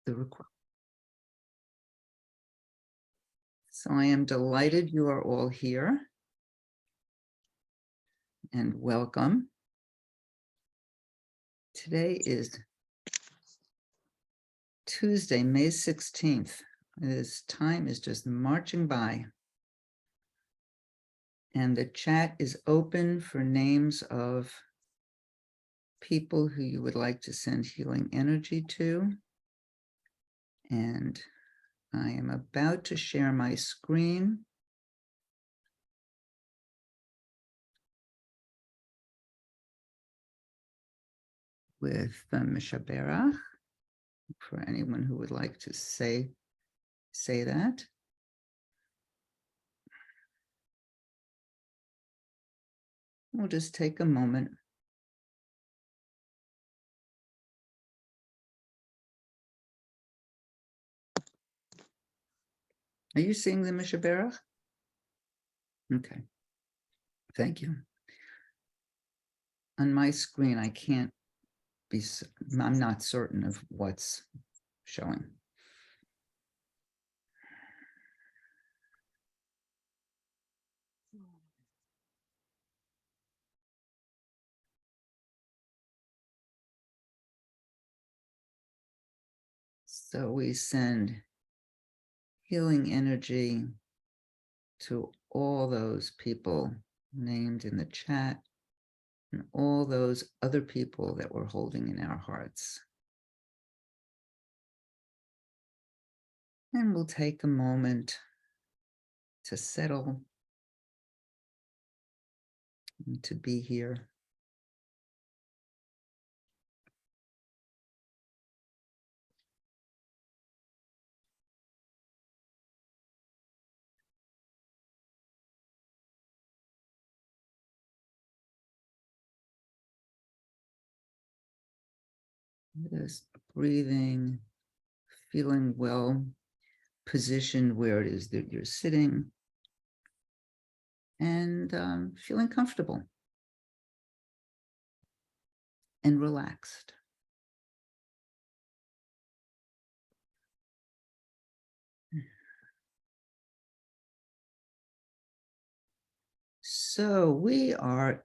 the request. So I am delighted you are all here. And welcome. Today is Tuesday, May 16th. This time is just marching by. And the chat is open for names of people who you would like to send healing energy to. And I am about to share my screen. With Mishaberach, for anyone who would like to say that. We'll just take a moment. Are you seeing the Mishaberach? Okay, thank you. On my screen, I can't be, I'm not certain of what's showing. So we send healing energy to all those people named in the chat and all those other people that we're holding in our hearts. And we'll take a moment to settle and to be here. Just breathing, feeling well positioned where it is that you're sitting, and feeling comfortable and relaxed. So we are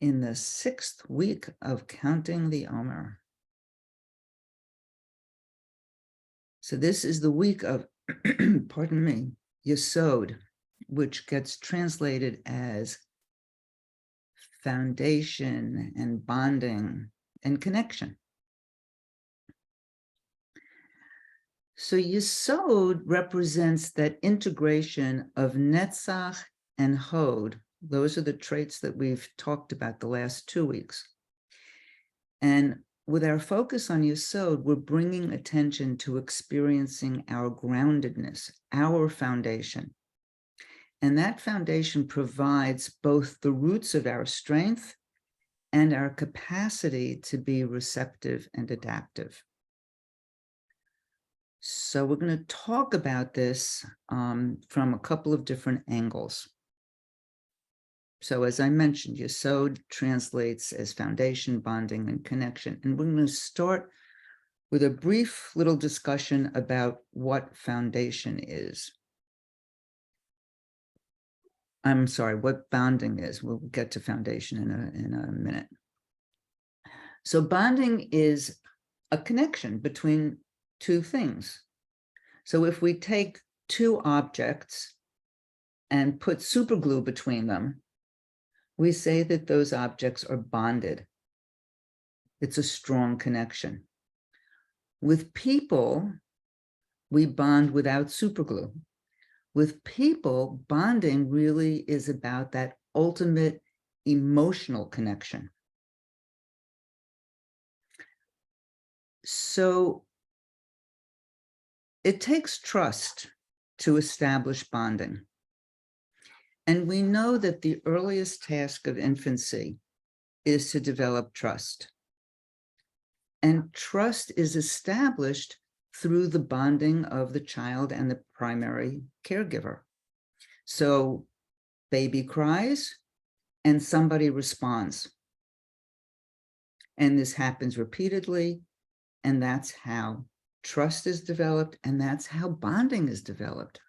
in the 6th week of counting the Omer. So this is the week of, pardon me, Yesod, which gets translated as foundation and bonding and connection. So Yesod represents that integration of Netzach and Hod. Those are the traits that we've talked about the last 2 weeks. And with our focus on Yesod, we're bringing attention to experiencing our groundedness, our foundation. And that foundation provides both the roots of our strength and our capacity to be receptive and adaptive. So we're going to talk about this from a couple of different angles. So as I mentioned, Yesod translates as foundation, bonding, and connection. And we're going to start with a brief little discussion about what foundation is. I'm sorry, what bonding is. We'll get to foundation in a minute. So bonding is a connection between two things. So if we take two objects and put super glue between them, we say that those objects are bonded. It's a strong connection. With people, we bond without super glue. With people, bonding really is about that ultimate emotional connection. So it takes trust to establish bonding. And we know that the earliest task of infancy is to develop trust. And trust is established through the bonding of the child and the primary caregiver. So baby cries and somebody responds. And this happens repeatedly, and that's how trust is developed, and that's how bonding is developed.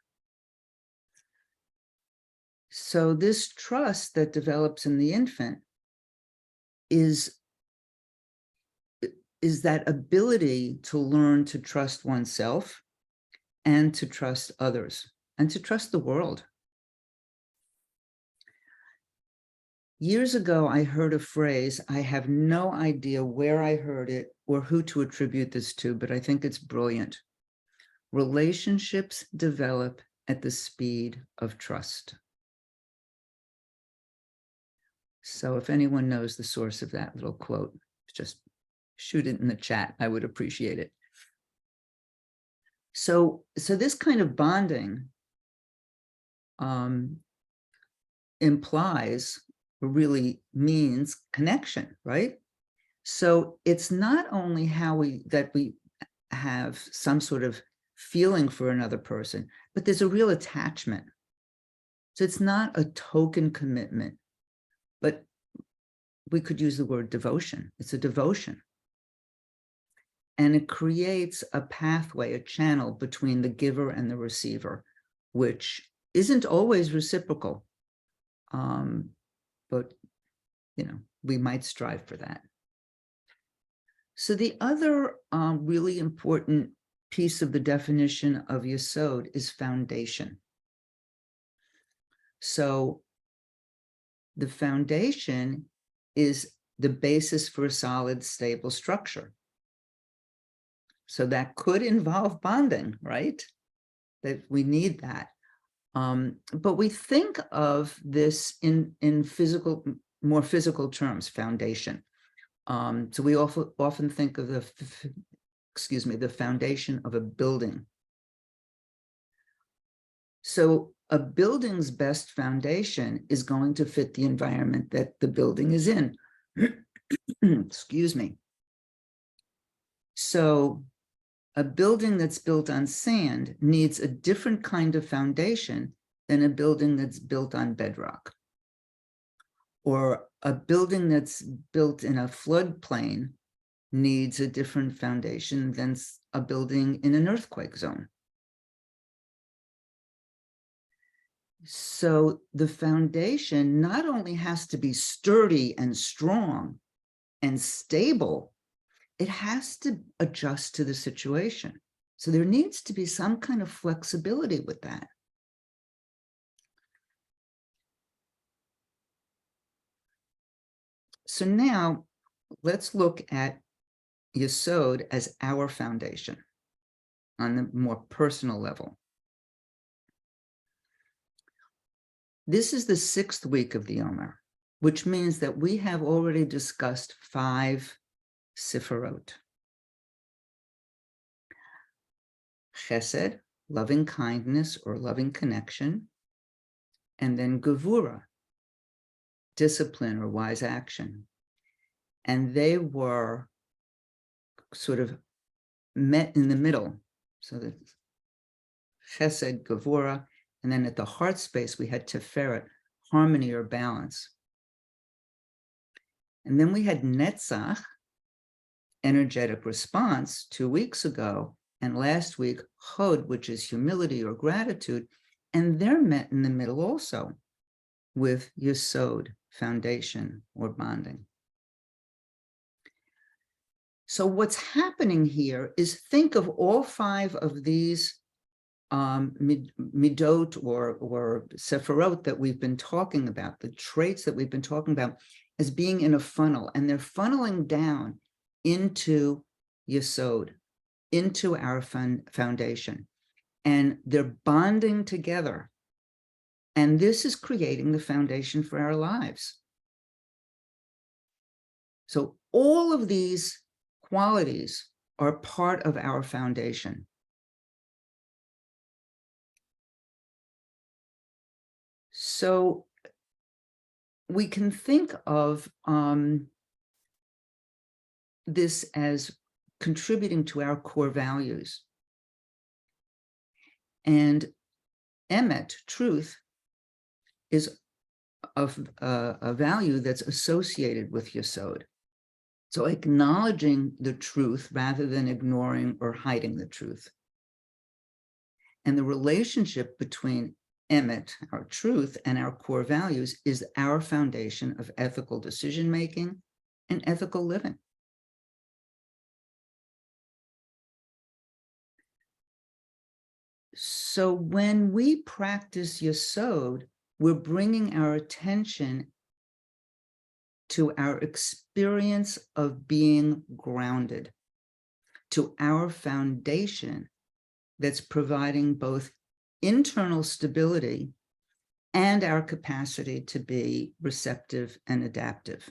So this trust that develops in the infant is that ability to learn to trust oneself and to trust others and to trust the world. Years ago, I heard a phrase. I have no idea where I heard it or who to attribute this to, but I think it's brilliant. Relationships develop at the speed of trust. So if anyone knows the source of that little quote, just shoot it in the chat. I would appreciate it. So this kind of bonding implies, or really means, connection, right? So it's not only how we have some sort of feeling for another person, but there's a real attachment. So it's not a token commitment, but we could use the word devotion. It's a devotion. And it creates a pathway, a channel between the giver and the receiver, which isn't always reciprocal. But, we might strive for that. So the other really important piece of the definition of Yesod is foundation. So the foundation is the basis for a solid, stable structure. So that could involve bonding, right? That we need that. But we think of this in more physical terms, foundation. So we often think of the foundation of a building. So a building's best foundation is going to fit the environment that the building is in. Excuse me. So a building that's built on sand needs a different kind of foundation than a building that's built on bedrock. Or a building that's built in a floodplain needs a different foundation than a building in an earthquake zone. So the foundation not only has to be sturdy and strong and stable, it has to adjust to the situation. So there needs to be some kind of flexibility with that. So now let's look at Yesod as our foundation on the more personal level. This is the 6th week of the Omer, which means that we have already discussed 5 Sifirot. Chesed, loving kindness or loving connection, and then Gevura, discipline or wise action. And they were sort of met in the middle. So that Chesed, Gevura, and then at the heart space, we had Tiferet, harmony or balance. And then we had Netzach, energetic response, 2 weeks ago. And last week, Chod, which is humility or gratitude. And they're met in the middle also with Yesod, foundation or bonding. So what's happening here is think of all 5 of these midot or sephirot that we've been talking about, the traits that we've been talking about, as being in a funnel, and they're funneling down into Yesod, into our foundation, and they're bonding together. And this is creating the foundation for our lives. So all of these qualities are part of our foundation. So we can think of this as contributing to our core values. And emet, truth, is of a value that's associated with Yesod. So acknowledging the truth rather than ignoring or hiding the truth. And the relationship between emet, our truth, and our core values is our foundation of ethical decision-making and ethical living. So when we practice Yesod, we're bringing our attention to our experience of being grounded, to our foundation that's providing both internal stability and our capacity to be receptive and adaptive.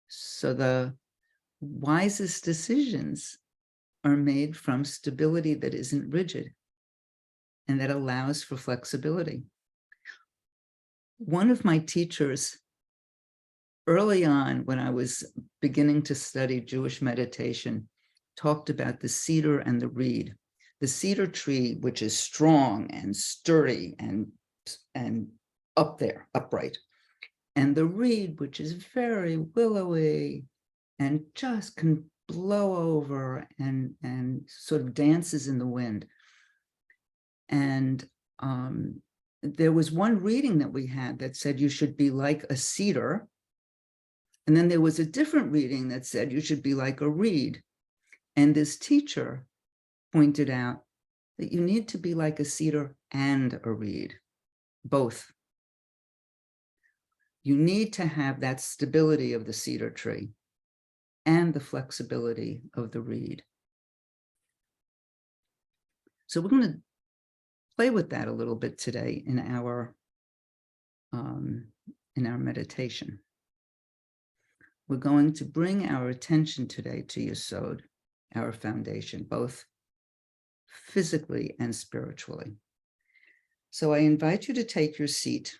So the wisest decisions are made from stability that isn't rigid and that allows for flexibility. One of my teachers early on, when I was beginning to study Jewish meditation, talked about the cedar and the reed. The cedar tree, which is strong and sturdy and up there, upright, and the reed, which is very willowy and just can blow over and sort of dances in the wind. And there was one reading that we had that said you should be like a cedar. And then there was a different reading that said you should be like a reed. And this teacher pointed out that you need to be like a cedar and a reed, both. You need to have that stability of the cedar tree and the flexibility of the reed. So we're going to play with that a little bit today in our meditation. We're going to bring our attention today to Yesod, our foundation, both physically and spiritually. So I invite you to take your seat.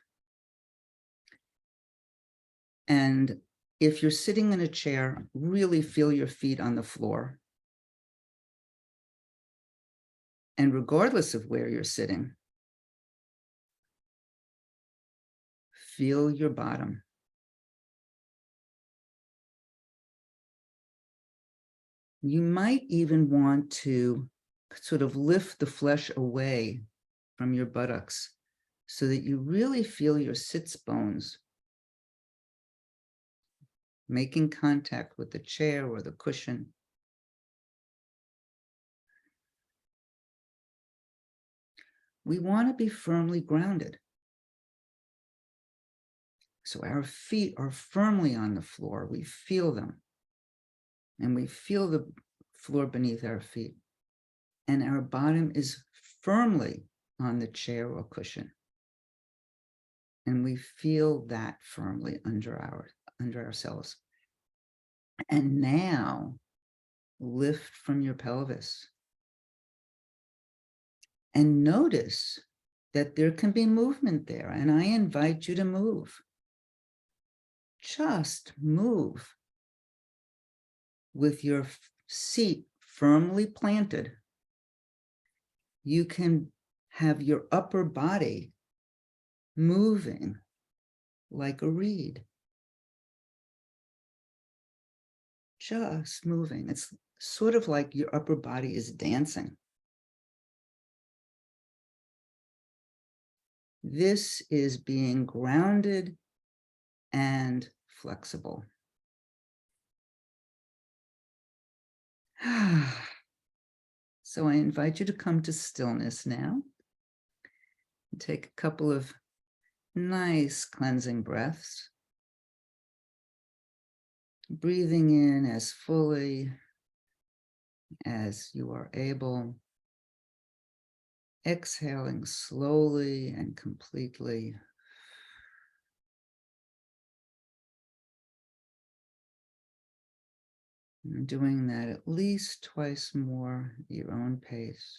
And if you're sitting in a chair, really feel your feet on the floor. And regardless of where you're sitting, feel your bottom. You might even want to sort of lift the flesh away from your buttocks so that you really feel your sits bones making contact with the chair or the cushion. We want to be firmly grounded. So our feet are firmly on the floor. We feel them. And we feel the floor beneath our feet. And our bottom is firmly on the chair or cushion. And we feel that firmly under ourselves. And now lift from your pelvis. And notice that there can be movement there. And I invite you to move. Just move with your seat firmly planted. You can have your upper body moving like a reed. Just moving. It's sort of like your upper body is dancing. This is being grounded and flexible. So I invite you to come to stillness now. And take a couple of nice cleansing breaths. Breathing in as fully as you are able. Exhaling slowly and completely. And doing that at least twice more at your own pace.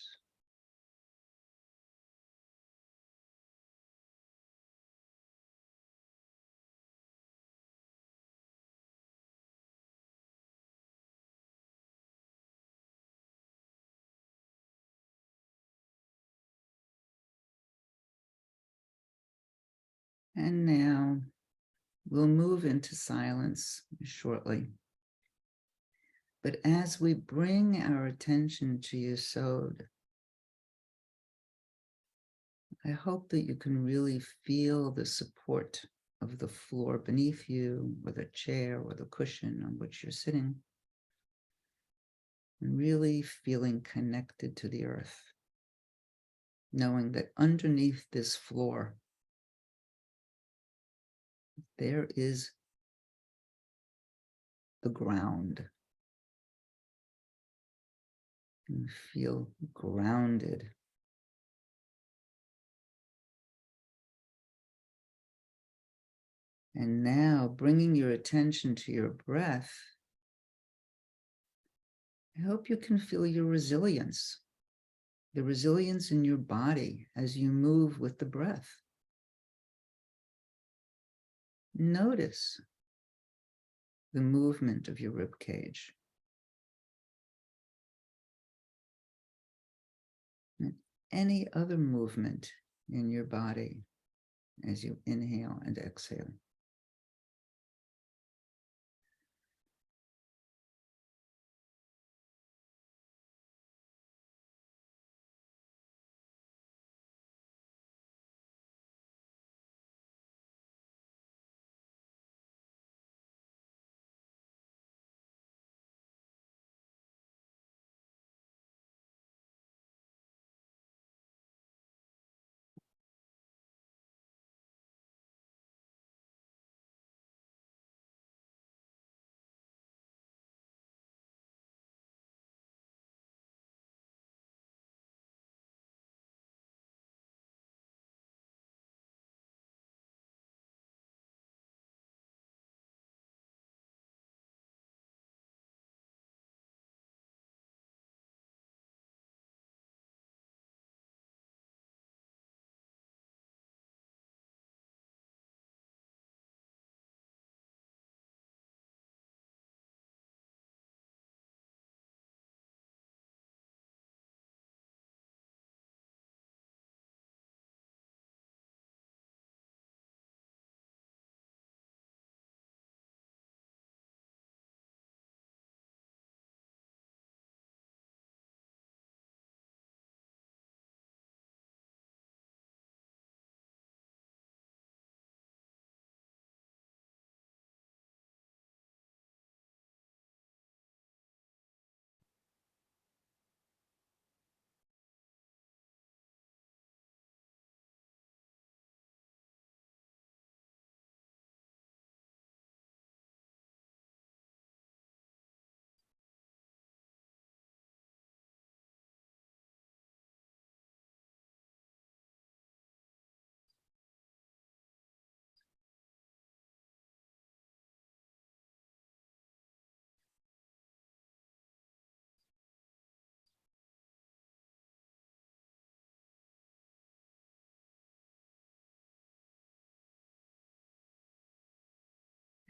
And now We'll move into silence shortly. But as we bring our attention to Yesod, I hope that you can really feel the support of the floor beneath you, or the chair, or the cushion on which you're sitting, and really feeling connected to the earth, knowing that underneath this floor, there is the ground. You feel grounded. And now, bringing your attention to your breath, I hope you can feel your resilience, the resilience in your body as you move with the breath. Notice the movement of your rib cage. And any other movement in your body as you inhale and exhale.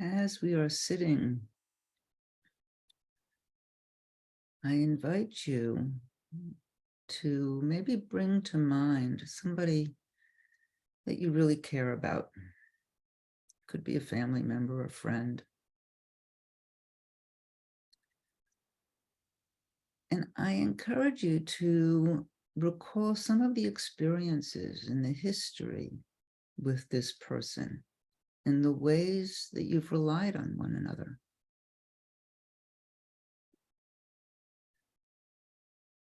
As we are sitting, I invite you to maybe bring to mind somebody that you really care about. Could be a family member, a friend. And I encourage you to recall some of the experiences in the history with this person and the ways that you've relied on one another.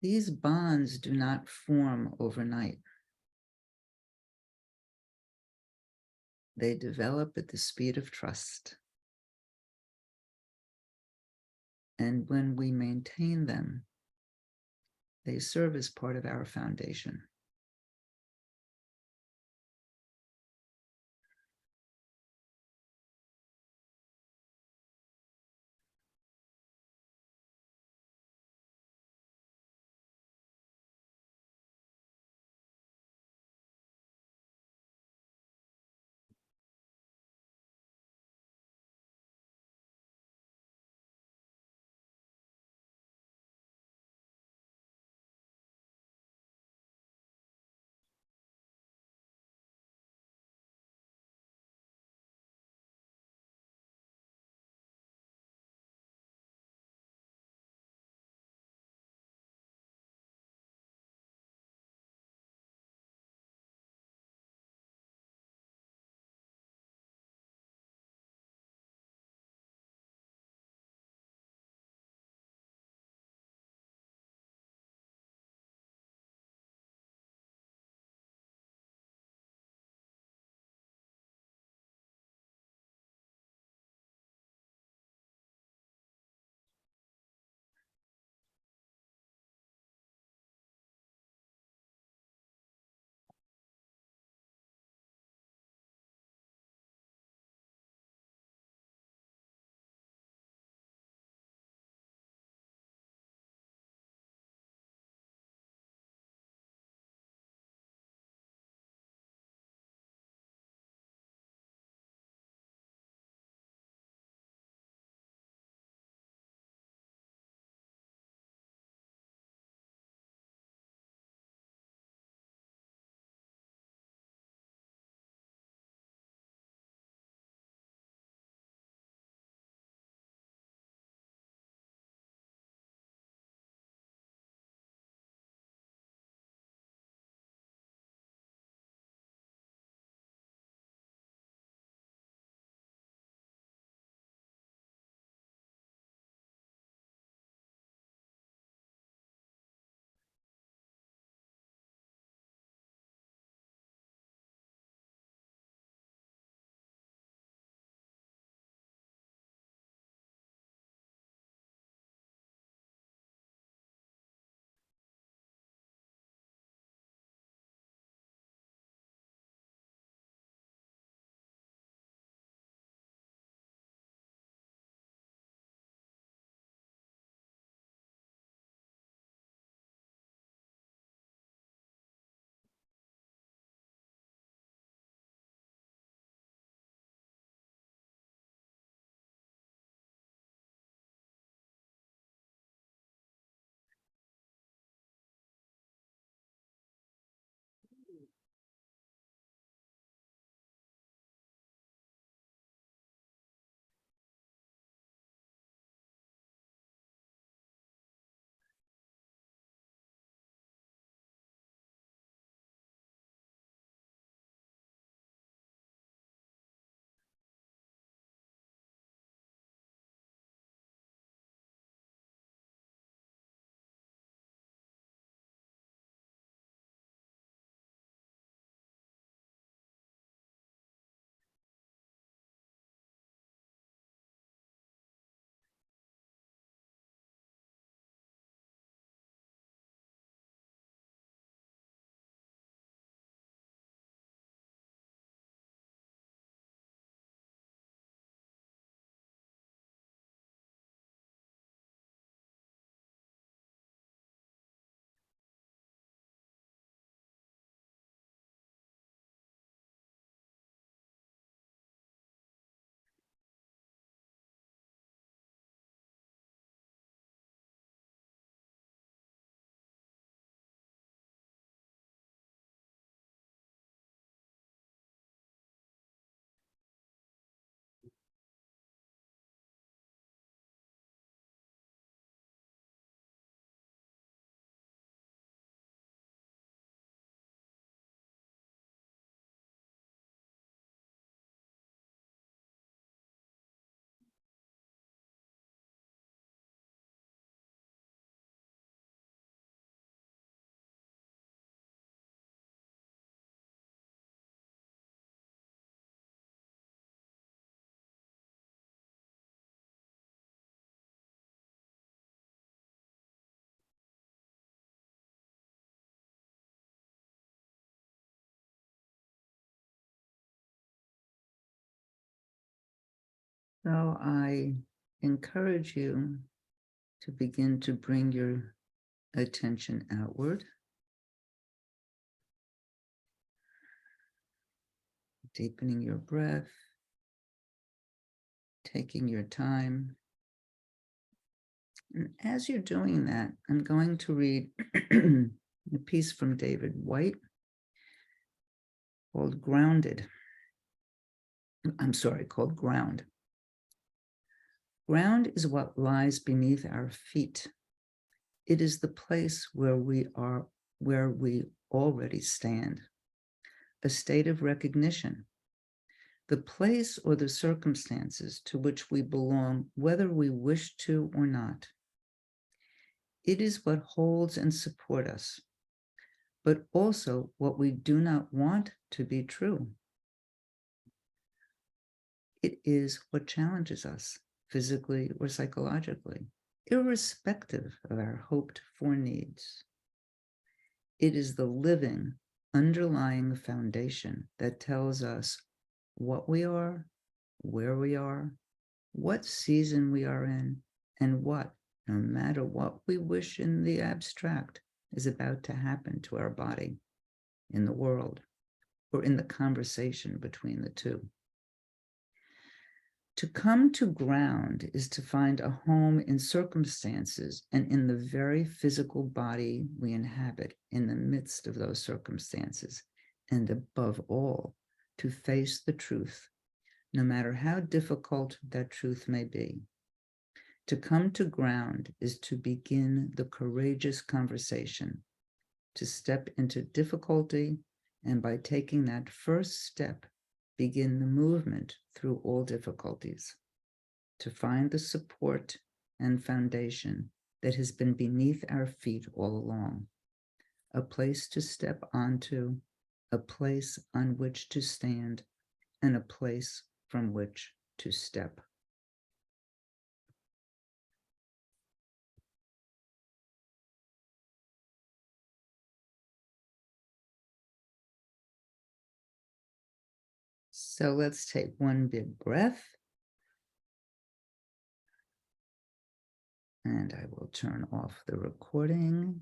These bonds do not form overnight. They develop at the speed of trust. And when we maintain them, they serve as part of our foundation. So I encourage you to begin to bring your attention outward, deepening your breath, taking your time. And as you're doing that, I'm going to read a piece from David Whyte called Grounded. I'm sorry, called Ground. Ground is what lies beneath our feet. It is the place where we already stand, a state of recognition, the place or the circumstances to which we belong, whether we wish to or not. It is what holds and supports us, but also what we do not want to be true. It is what challenges us, physically or psychologically, irrespective of our hoped-for needs. It is the living, underlying foundation that tells us what we are, where we are, what season we are in, and what, no matter what we wish in the abstract, is about to happen to our body, in the world, or in the conversation between the two. To come to ground is to find a home in circumstances and in the very physical body we inhabit in the midst of those circumstances, and above all, to face the truth, no matter how difficult that truth may be. To come to ground is to begin the courageous conversation, to step into difficulty, and by taking that first step, begin the movement through all difficulties, to find the support and foundation that has been beneath our feet all along, a place to step onto, a place on which to stand, and a place from which to step. So let's take one big breath. And I will turn off the recording.